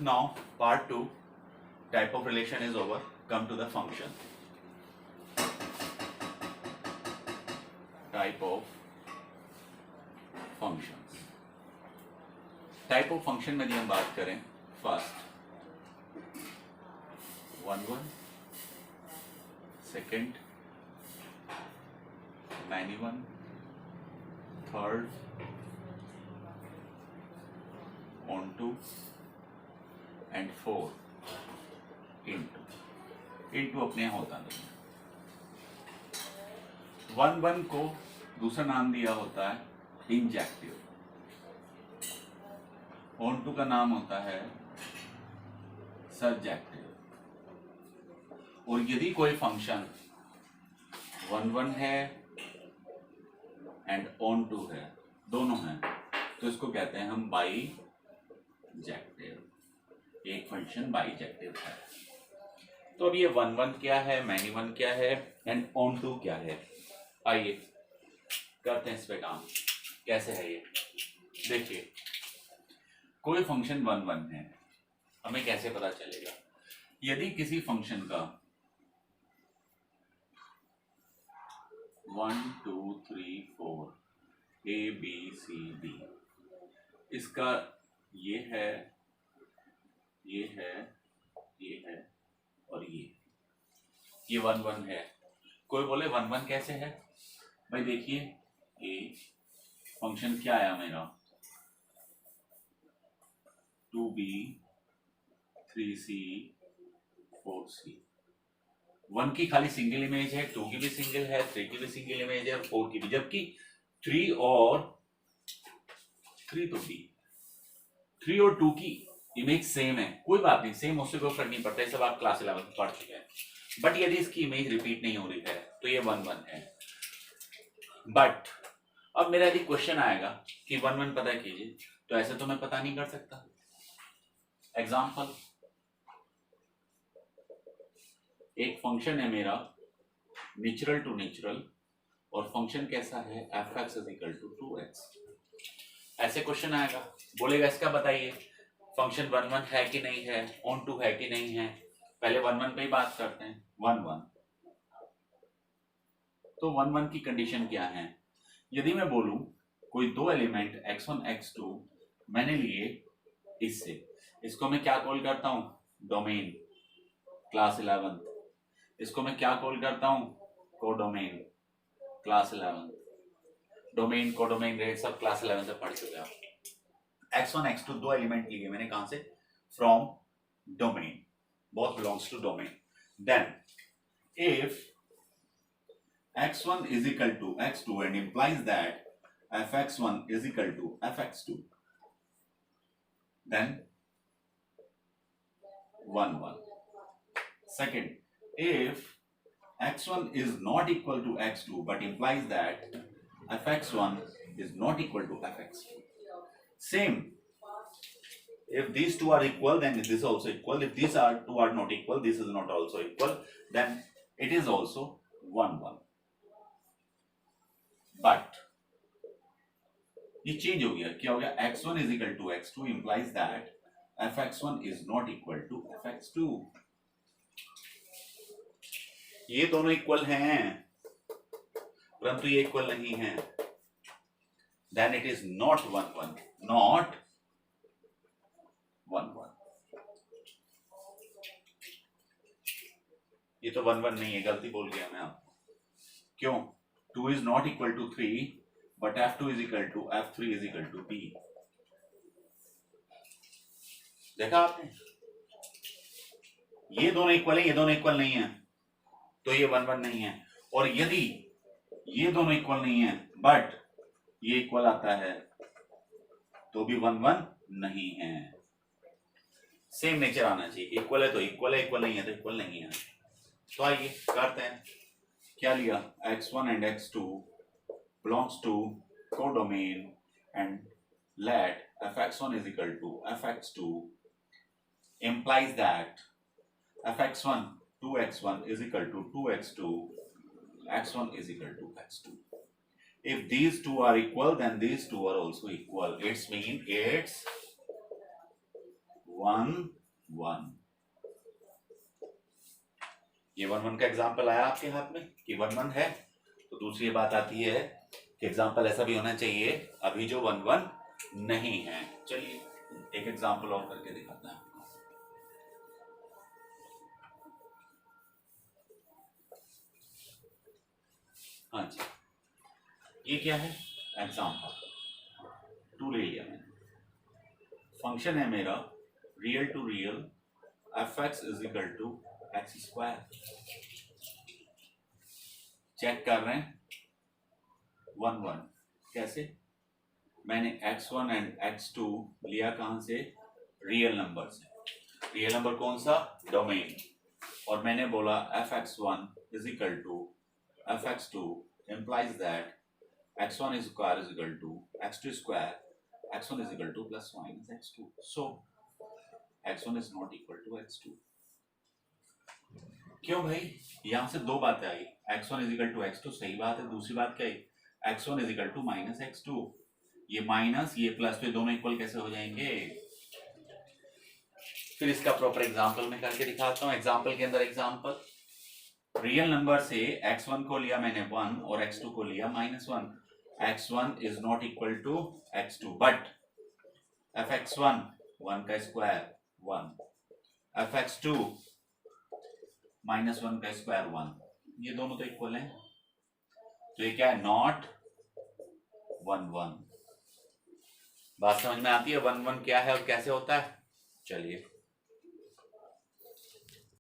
Now part 2, type of relation is over. Come to the function. Type of functions. Type of function में यदि हम बात करें, first 1 1, second many one, third onto and 4 into अपने यहाँ होता नहीं। 1 1 को दूसरा नाम दिया होता है इंजेक्टिव, ऑन टू का नाम होता है सब्जेक्टिव। और यदि कोई फंक्शन 1 1 है एंड ऑन टू है, दोनों हैं, तो इसको कहते हैं हम बाईजेक्टिव। एक फंक्शन बाईजेक्टिव है। तो अब ये 1 1 क्या है, मैनी वन क्या है एंड ऑन टू क्या है, आइए करते हैं इस पे काम। कैसे है ये देखिए, कोई फंक्शन 1 1 है, हमें कैसे पता चलेगा? यदि किसी फंक्शन का 1 2 3 4 A B C D, इसका ये है, ये है, ये है और ये 1 1 है। कोई बोले 1 1 कैसे है? भाई देखिए, ये फंक्शन क्या आया मेरा, 2B 3C 4C। 1 की खाली सिंगल इमेज है, 2 की भी सिंगल है, 3 की भी सिंगल इमेज है और 4 की भी, जबकि 3 और 2 की इमेज सेम है। कोई बात नहीं, सेम उससे कोई फर्क नहीं पड़ता, ये सब आप क्लास 11 में पढ़ चुके हैं। बट यदि इसकी इमेज रिपीट नहीं हो रही है तो ये 1 1 है। बट अब मेरा यदि क्वेश्चन आएगा कि 1 1 पता कीजिए, तो ऐसे तो मैं पता नहीं कर सकता। एग्जाम्पल, एक फंक्शन है मेरा नेचुरल टू नेचुरल और फंक्शन कैसा है f(x) = 2x। ऐसे क्वेश्चन आएगा, बोलेगा इसका बताइए फंक्शन 1 1 है कि नहीं है, ऑन टू है कि नहीं है। पहले 1 1 पे ही बात करते हैं। 1 1, तो 1 1 की कंडीशन क्या है? यदि मैं बोलूं कोई दो एलिमेंट x1 x2 मैंने लिए इससे, इसको मैं क्या कॉल करता हूं? Domain, class 11। इसको मैं क्या कॉल करता हूं? Codomain, class 11। Domain, codomain, rate सब क्लास 11 से पढ़ चुके हैं। x1 x2 दो एलिमेंट लिए मैंने, कहां से? From domain, both belongs to domain. Then if x1 is equal to x2 and implies that fx1 is equal to fx2, then 1 1. Second, if x1 is not equal to x2 but implies that fx1 is not equal to fx2. Same, if these two are equal, then this is also equal. If these two are not equal, this is not also equal, then it is also 1 1. But ये change हो गया, क्या हो गया? x1 is equal to x2 implies that fx1 is not equal to fx2. ये दोनों equal हैं परंतु ये इक्वल नहीं है, then it is not 1 1, not 1 1। ये तो 1 1 नहीं है, गलती बोल गया मैं आपको। क्यों? 2 is not equal to 3 but f2 is equal to f3 is equal to b। देखा आपने? ये दोनों इक्वल है, ये दोनों इक्वल नहीं है, तो ये 1 1 नहीं है। और यदि ये दोनों इक्वल नहीं है बट ये इक्वल आता है तो भी 1 1 नहीं है। सेम नेचर आना चाहिए, इक्वल है तो इक्वल है, इक्वल नहीं है तो इक्वल नहीं है। तो आइए करते हैं। क्या लिया? x1 and x2 belongs to codomain and let fx1 is equal to fx2 implies that fx1 2x1 is equal to 2x2, x1 is equal to x2. If these two are equal, then these two are also equal. It's mean it's 1 1। ये 1 1 का example आया आपके हाथ में कि 1 1 है। तो दूसरी बात आती है कि एग्जाम्पल ऐसा भी होना चाहिए अभी जो 1 1 नहीं है। चलिए एक एग्जाम्पल और करके दिखाता हूं। हाँ जी, ये क्या है? एग्जाम्पल 2 ले लिया मैंने। फंक्शन है मेरा real to real f x is equal to x square. Check कर रहे हैं 1 1 कैसे? मैंने x1 एंड x2 लिया कहां से? रियल नंबर से। रियल नंबर कौन सा? डोमेन। और मैंने बोला f(x1) is equal to f(x2) implies that x1 square is equal to x2 square, x1 is equal to plus minus x2. So x1 is not equal to x2. क्यों भाई? यहां से दो बातें आई, x1 is equal to x2 सही बात है। दूसरी बात क्या है? x1 is equal to minus x2। ये माइनस ये प्लस तो दोनों इक्वल कैसे हो जाएंगे? फिर इसका प्रॉपर एग्जांपल में करके दिखाता हूं। एग्जांपल के अंदर एग्जांपल रियल नंबर से x1 को लिया मैंने 1 और x2 को लिया -1। x1 is not equal to x2 but fx1 1 का स्क्वायर 1, fx2 -1 का स्क्वायर 1, ये दोनों तो इक्वल हैं। तो ये क्या है? नॉट 1 1। बात समझ में आती है 1 1 क्या है और कैसे होता है? चलिए